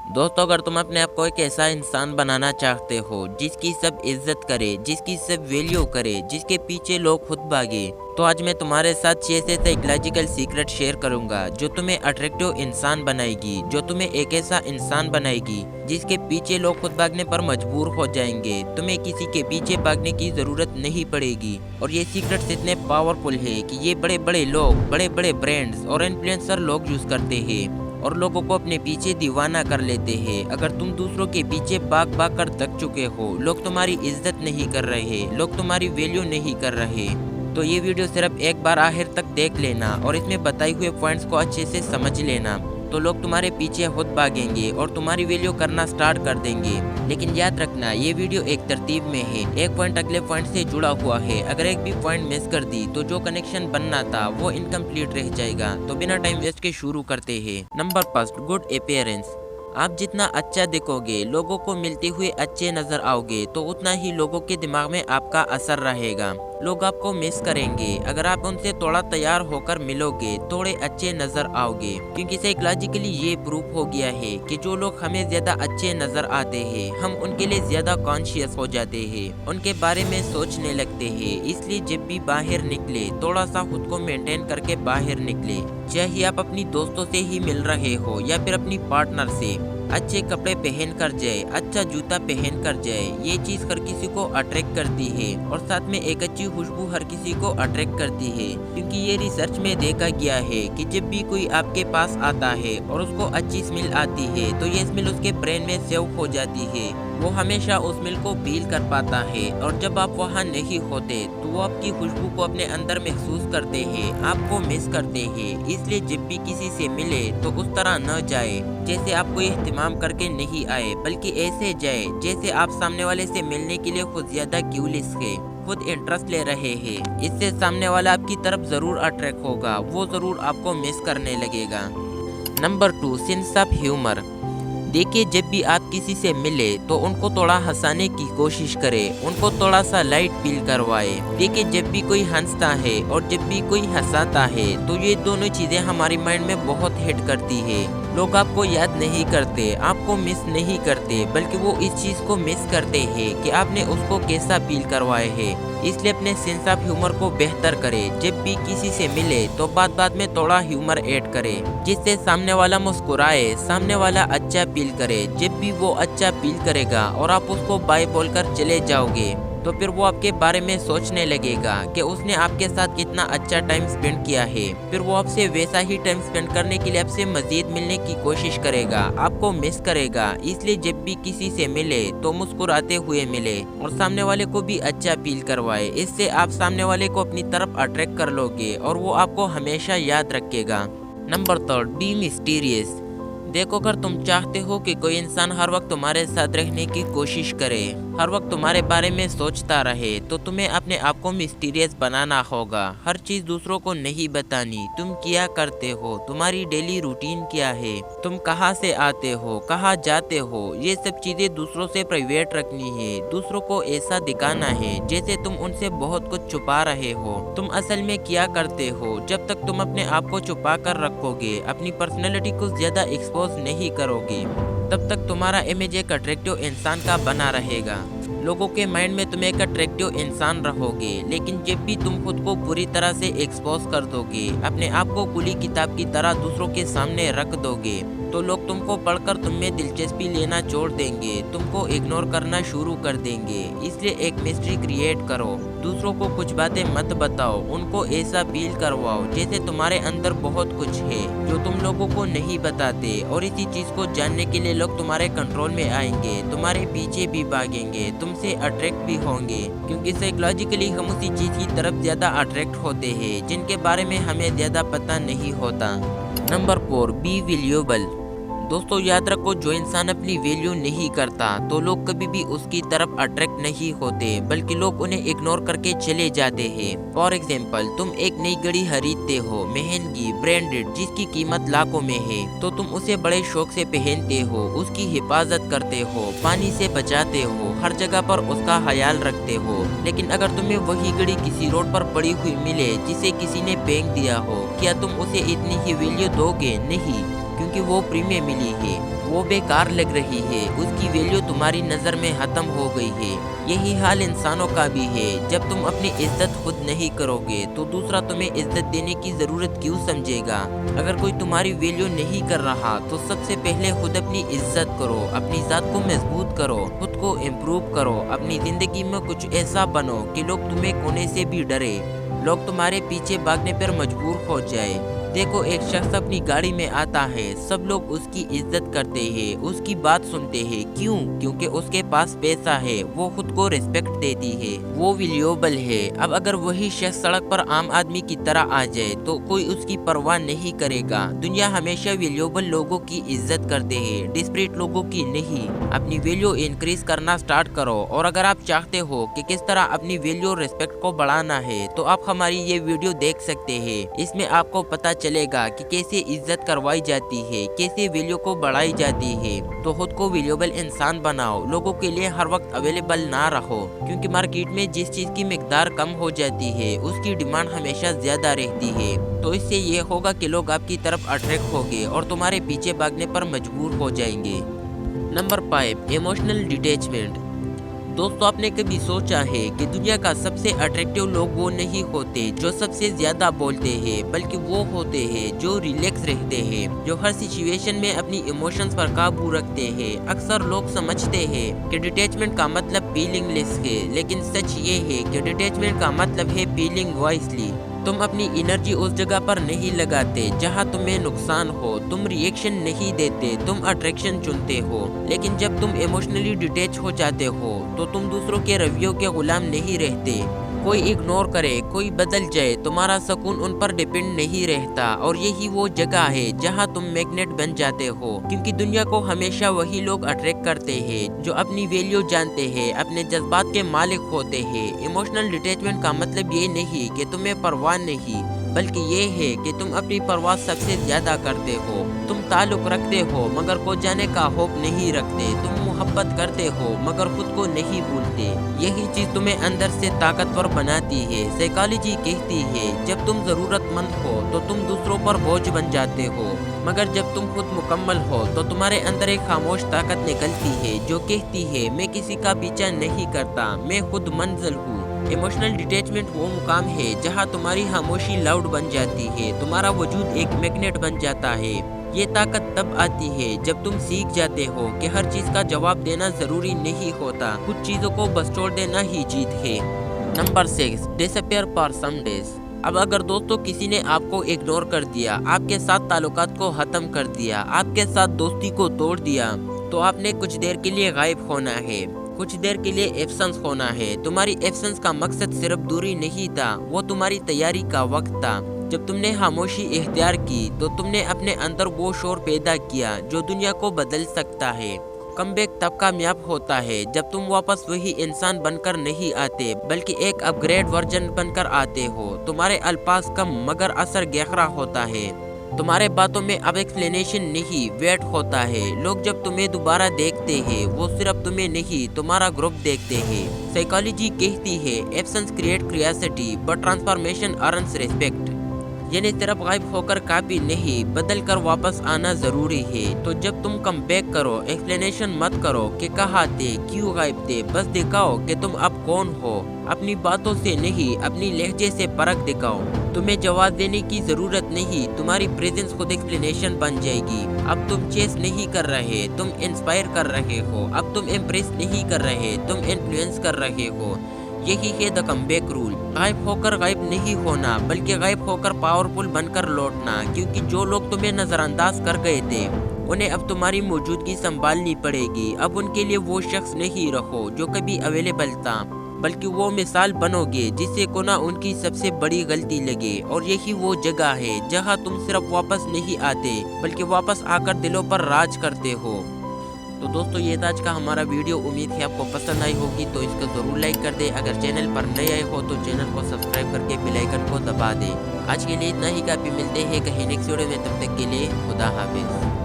दोस्तों, अगर तुम अपने आप को एक ऐसा इंसान बनाना चाहते हो जिसकी सब इज्जत करे, जिसकी सब वैल्यू करे, जिसके पीछे लोग खुद भागे, तो आज मैं तुम्हारे साथ 6 से साइकोलॉजिकल सीक्रेट शेयर करूंगा जो तुम्हें अट्रैक्टिव इंसान बनाएगी, जो तुम्हें एक ऐसा इंसान बनाएगी जिसके पीछे लोग खुद भागने पर मजबूर हो जाएंगे। तुम्हें किसी के पीछे भागने की जरूरत नहीं पड़ेगी। और ये सीक्रेट्स इतने पावरफुल है कि ये बड़े बड़े लोग, बड़े बड़े ब्रांड्स और इन्फ्लुएंसर लोग यूज करते हैं और लोगों को अपने पीछे दीवाना कर लेते हैं। अगर तुम दूसरों के पीछे भाग भाग कर थक चुके हो, लोग तुम्हारी इज्जत नहीं कर रहे, लोग तुम्हारी वैल्यू नहीं कर रहे, तो ये वीडियो सिर्फ एक बार आखिर तक देख लेना और इसमें बताए हुए पॉइंट्स को अच्छे से समझ लेना, तो लोग तुम्हारे पीछे खुद भागेंगे और तुम्हारी वैल्यू करना स्टार्ट कर देंगे। लेकिन याद रखना, ये वीडियो एक तरतीब में है, एक पॉइंट अगले पॉइंट से जुड़ा हुआ है। अगर एक भी पॉइंट मिस कर दी तो जो कनेक्शन बनना था वो इनकम्प्लीट रह जाएगा। तो बिना टाइम वेस्ट के शुरू करते हैं। Number first, good appearance. आप जितना अच्छा दिखोगे, लोगों को मिलते हुए अच्छे नजर आओगे, तो उतना ही लोगों के दिमाग में आपका असर रहेगा। लोग आपको मिस करेंगे। अगर आप उनसे थोड़ा तैयार होकर मिलोगे, थोड़े अच्छे नजर आओगे, क्योंकि साइकोलॉजिकली ये प्रूफ हो गया है कि जो लोग हमें ज्यादा अच्छे नजर आते हैं, हम उनके लिए ज्यादा कॉन्शियस हो जाते हैं, उनके बारे में सोचने लगते हैं। इसलिए जब भी बाहर निकले, थोड़ा सा खुद को मेंटेन करके बाहर निकले। चाहे आप अपनी दोस्तों से ही मिल रहे हो या फिर अपनी पार्टनर से, अच्छे कपड़े पहन कर जाए, अच्छा जूता पहन कर जाए, ये चीज हर किसी को अट्रैक्ट करती है। और साथ में एक अच्छी खुशबू हर किसी को अट्रैक्ट करती है, क्योंकि ये रिसर्च में देखा गया है कि जब भी कोई आपके पास आता है और उसको अच्छी स्मेल आती है, तो ये स्मेल उसके ब्रेन में सेव हो जाती है। वो हमेशा उस स्मेल को फील कर पाता है, और जब आप वहाँ नहीं होते तो वो आपकी खुशबू को अपने अंदर महसूस करते हैं, आपको मिस करते हैं। इसलिए जब भी किसी से मिले तो उस तरह न जाए जैसे आप कोई एहतमाम करके नहीं आए, बल्कि ऐसे जाए जैसे आप सामने वाले से मिलने के लिए खुद ज्यादा क्यूरियस है, खुद इंटरेस्ट ले रहे हैं। इससे सामने वाला आपकी तरफ जरूर अट्रैक्ट होगा, वो जरूर आपको मिस करने लगेगा। Number 2, sense of humour. देखिए, जब भी आप किसी से मिले तो उनको थोड़ा हंसाने की कोशिश करें, उनको थोड़ा सा लाइट फील करवाए। देखिए, जब भी कोई हंसता है और जब भी कोई हंसाता है, तो ये दोनों चीजें हमारी माइंड में बहुत हिट करती है। लोग आपको याद नहीं करते, आपको मिस नहीं करते, बल्कि वो इस चीज को मिस करते हैं कि आपने उसको कैसा फील करवाए है। इसलिए अपने सेंस ऑफ ह्यूमर को बेहतर करें। जब भी किसी से मिले तो बात में थोड़ा ह्यूमर ऐड करें, जिससे सामने वाला मुस्कुराए, सामने वाला अच्छा फील करे। जब भी वो अच्छा फील करेगा और आप उसको बाय बोलकर चले जाओगे, तो फिर वो आपके बारे में सोचने लगेगा कि उसने आपके साथ कितना अच्छा टाइम स्पेंड किया है। फिर वो आपसे वैसा ही टाइम स्पेंड करने के लिए आपसे मजीद मिलने की कोशिश करेगा, आपको मिस करेगा। इसलिए जब भी किसी से मिले तो मुस्कुराते हुए मिले और सामने वाले को भी अच्छा फील करवाए। इससे आप सामने वाले को अपनी तरफ अट्रैक्ट कर लोगे और वो आपको हमेशा याद रखेगा। Number 3, be mysterious. देखो, अगर तुम चाहते हो कि कोई इंसान हर वक्त तुम्हारे साथ रहने की कोशिश करे, हर वक्त तुम्हारे बारे में सोचता रहे, तो तुम्हें अपने आप को मिस्टीरियस बनाना होगा। हर चीज दूसरों को नहीं बतानी। तुम क्या करते हो, तुम्हारी डेली रूटीन क्या है, तुम कहाँ से आते हो, कहाँ जाते हो, ये सब चीजें दूसरों से प्राइवेट रखनी है। दूसरों को ऐसा दिखाना है जैसे तुम उनसे बहुत कुछ छुपा रहे हो। तुम असल में क्या करते हो। जब तक तुम अपने आप को छुपा कर रखोगे, अपनी पर्सनैलिटी को ज्यादा एक्सपोज नहीं करोगे, तब तक तुम्हारा इमेज एक अट्रैक्टिव इंसान का बना रहेगा। लोगों के माइंड में तुम एक अट्रैक्टिव इंसान रहोगे। लेकिन जब भी तुम खुद को पूरी तरह से एक्सपोज कर दोगे, अपने आप को खुली किताब की तरह दूसरों के सामने रख दोगे, तो लोग तुमको पढ़कर तुममें दिलचस्पी लेना छोड़ देंगे, तुमको इग्नोर करना शुरू कर देंगे। इसलिए एक मिस्ट्री क्रिएट करो, दूसरों को कुछ बातें मत बताओ, उनको ऐसा फील करवाओ जैसे तुम्हारे अंदर बहुत कुछ है जो तुम लोगों को नहीं बताते। और इसी चीज को जानने के लिए लोग तुम्हारे कंट्रोल में आएंगे, तुम्हारे पीछे भी भागेंगे, तुमसे अट्रैक्ट भी होंगे, क्योंकि साइकोलॉजिकली हम उसी चीज की तरफ ज्यादा अट्रैक्ट होते हैं जिनके बारे में हमें ज्यादा पता नहीं होता। Number 4, B valuable. दोस्तों, याद रखो, जो इंसान अपनी वैल्यू नहीं करता तो लोग कभी भी उसकी तरफ अट्रैक्ट नहीं होते, बल्कि लोग उन्हें इग्नोर करके चले जाते हैं। फॉर एग्जाम्पल, तुम एक नई घड़ी खरीदते हो, महंगी, ब्रांडेड, जिसकी कीमत लाखों में है, तो तुम उसे बड़े शौक से पहनते हो, उसकी हिफाजत करते हो, पानी से बचाते हो, हर जगह पर उसका ख्याल रखते हो। लेकिन अगर तुम्हें वही घड़ी किसी रोड पर पड़ी हुई मिले जिसे किसी ने फेंक दिया हो, क्या तुम उसे इतनी ही वैल्यू दोगे? नहीं। क्योंकि वो प्रीमियम मिली है, वो बेकार लग रही है, उसकी वैल्यू तुम्हारी नज़र में ख़त्म हो गई है। यही हाल इंसानों का भी है। जब तुम अपनी इज्जत खुद नहीं करोगे तो दूसरा तुम्हें इज्जत देने की ज़रूरत क्यों समझेगा। अगर कोई तुम्हारी वैल्यू नहीं कर रहा तो सबसे पहले खुद अपनी इज्जत करो, अपनी ज़ात को मजबूत करो, खुद को इम्प्रूव करो, अपनी ज़िंदगी में कुछ ऐसा बनो कि लोग तुम्हें कोने से भी डरे, लोग तुम्हारे पीछे भागने पर मजबूर हो जाए। देखो, एक शख्स अपनी गाड़ी में आता है, सब लोग उसकी इज्जत करते हैं, उसकी बात सुनते हैं। क्यों? क्योंकि उसके पास पैसा है, वो खुद को रिस्पेक्ट देती है, वो वैल्यूएबल है। अब अगर वही शख्स सड़क पर आम आदमी की तरह आ जाए तो कोई उसकी परवाह नहीं करेगा। दुनिया हमेशा वैल्यूएबल लोगों की इज्जत करते हैं, डिस्परेट लोगों की नहीं। अपनी वैल्यू इंक्रीज करना स्टार्ट करो। और अगर आप चाहते हो कि किस तरह अपनी वैल्यू और रिस्पेक्ट को बढ़ाना है तो आप हमारी ये वीडियो देख सकते हैं। इसमें आपको पता चलेगा कि कैसे इज्जत करवाई जाती है, कैसे वैल्यू को बढ़ाई जाती है। तो खुद को वैल्यूएबल इंसान बनाओ, लोगों के लिए हर वक्त अवेलेबल ना रहो, क्योंकि मार्केट में जिस चीज की मिकदार कम हो जाती है उसकी डिमांड हमेशा ज्यादा रहती है। तो इससे ये होगा कि लोग आपकी तरफ अट्रैक्ट होंगे और तुम्हारे पीछे भागने पर मजबूर हो जाएंगे। Number 5, emotional detachment. दोस्तों, आपने कभी सोचा है कि दुनिया का सबसे अट्रैक्टिव लोग वो नहीं होते जो सबसे ज्यादा बोलते हैं, बल्कि वो होते हैं जो रिलैक्स रहते हैं, जो हर सिचुएशन में अपनी इमोशंस पर काबू रखते हैं। अक्सर लोग समझते हैं कि डिटैचमेंट का मतलब फीलिंग लेस है, लेकिन सच ये है कि डिटैचमेंट का मतलब है फीलिंग वाइजली। तुम अपनी एनर्जी उस जगह पर नहीं लगाते जहां तुम्हें नुकसान हो, तुम रिएक्शन नहीं देते, तुम अट्रैक्शन चुनते हो। लेकिन जब तुम इमोशनली डिटैच हो जाते हो तो तुम दूसरों के रवैयों के गुलाम नहीं रहते। कोई इग्नोर करे, कोई बदल जाए, तुम्हारा सुकून उन पर डिपेंड नहीं रहता। और यही वो जगह है जहां तुम मैग्नेट बन जाते हो, क्योंकि दुनिया को हमेशा वही लोग अट्रैक्ट करते हैं जो अपनी वैल्यू जानते हैं, अपने जज्बात के मालिक होते हैं। इमोशनल डिटैचमेंट का मतलब ये नहीं कि तुम्हें परवाह नहीं, बल्कि ये है कि तुम अपनी परवाह सबसे ज्यादा करते हो। तुम ताल्लुक रखते हो मगर को जाने का होप नहीं रखते। तुम मोहब्बत करते हो मगर खुद को नहीं भूलते। यही चीज तुम्हें अंदर से ताकतवर बनाती है। साइकोलॉजी कहती है जब तुम जरूरतमंद हो तो तुम दूसरों पर बोझ बन जाते हो, मगर जब तुम खुद मुकम्मल हो तो तुम्हारे अंदर एक खामोश ताकत निकलती है जो कहती है मैं किसी का पीछा नहीं करता, मैं खुद मंजिल हूँ। इमोशनल डिटैचमेंट वो मुकाम है जहाँ तुम्हारी खामोशी लाउड बन जाती है, तुम्हारा वजूद एक मैग्नेट बन जाता है। ये ताकत तब आती है जब तुम सीख जाते हो कि हर चीज का जवाब देना जरूरी नहीं होता, कुछ चीजों को बस छोड़ देना ही जीत है। Number 6, disappear for some days. अब अगर दोस्तों किसी ने आपको इग्नोर कर दिया, आपके साथ ताल्लुकात को खत्म कर दिया, आपके साथ दोस्ती को तोड़ दिया, तो आपने कुछ देर के लिए गायब होना है, कुछ देर के लिए एब्सेंस होना है। तुम्हारी एब्सेंस का मकसद सिर्फ दूरी नहीं था, वो तुम्हारी तैयारी का वक्त था। जब तुमने खामोशी इख्तियार की तो तुमने अपने अंदर वो शोर पैदा किया जो दुनिया को बदल सकता है। कमबैक तब कामयाब होता है जब तुम वापस वही इंसान बनकर नहीं आते, बल्कि एक अपग्रेड वर्जन बनकर आते हो। तुम्हारे अल्फाज कम मगर असर गहरा होता है। तुम्हारे बातों में अब एक्सप्लेनेशन नहीं, वेट होता है। लोग जब तुम्हें दोबारा देखते हैं वो सिर्फ तुम्हें नहीं तुम्हारा ग्रुप देखते हैं। साइकोलॉजी कहती है absence create curiosity but transformation earns respect. यानी सिर्फ गायब होकर काफी नहीं, बदल कर वापस आना जरूरी है। तो जब तुम कम बैक करो, एक्सप्लेनेशन मत करो कि कहाँ थे, क्यों गायब थे, बस दिखाओ कि तुम अब कौन हो। अपनी बातों से नहीं, अपनी लहजे से परख दिखाओ। तुम्हें जवाब देने की जरूरत नहीं, तुम्हारी प्रेजेंस खुद एक्सप्लेनेशन बन जाएगी। अब तुम चेस नहीं कर रहे, तुम इंस्पायर कर रहे हो। अब तुम इम्प्रेस नहीं कर रहे, तुम इन्फ्लुएंस कर रहे हो। यही है द कमबैक रूल। गायब होकर गायब नहीं होना, बल्कि गायब होकर पावरफुल बनकर लौटना। क्योंकि जो लोग तुम्हें नजरअंदाज कर गए थे उन्हें अब तुम्हारी मौजूदगी संभालनी पड़ेगी। अब उनके लिए वो शख्स नहीं रहो जो कभी अवेलेबल था, बल्कि वो मिसाल बनोगे जिससे को ना उनकी सबसे बड़ी गलती लगे। और यही वो जगह है जहाँ तुम सिर्फ वापस नहीं आते, बल्कि वापस आकर दिलों पर राज करते हो। तो दोस्तों ये था आज का हमारा वीडियो। उम्मीद है आपको पसंद आई होगी, तो इसको ज़रूर लाइक कर दे। अगर चैनल पर नए आए हो तो चैनल को सब्सक्राइब करके बेल आइकन को दबा दे। आज के लिए इतना ही, काफ़ी मिलते हैं कहीं नेक्स्ट वीडियो में, तब तक के लिए खुदा हाफिज़।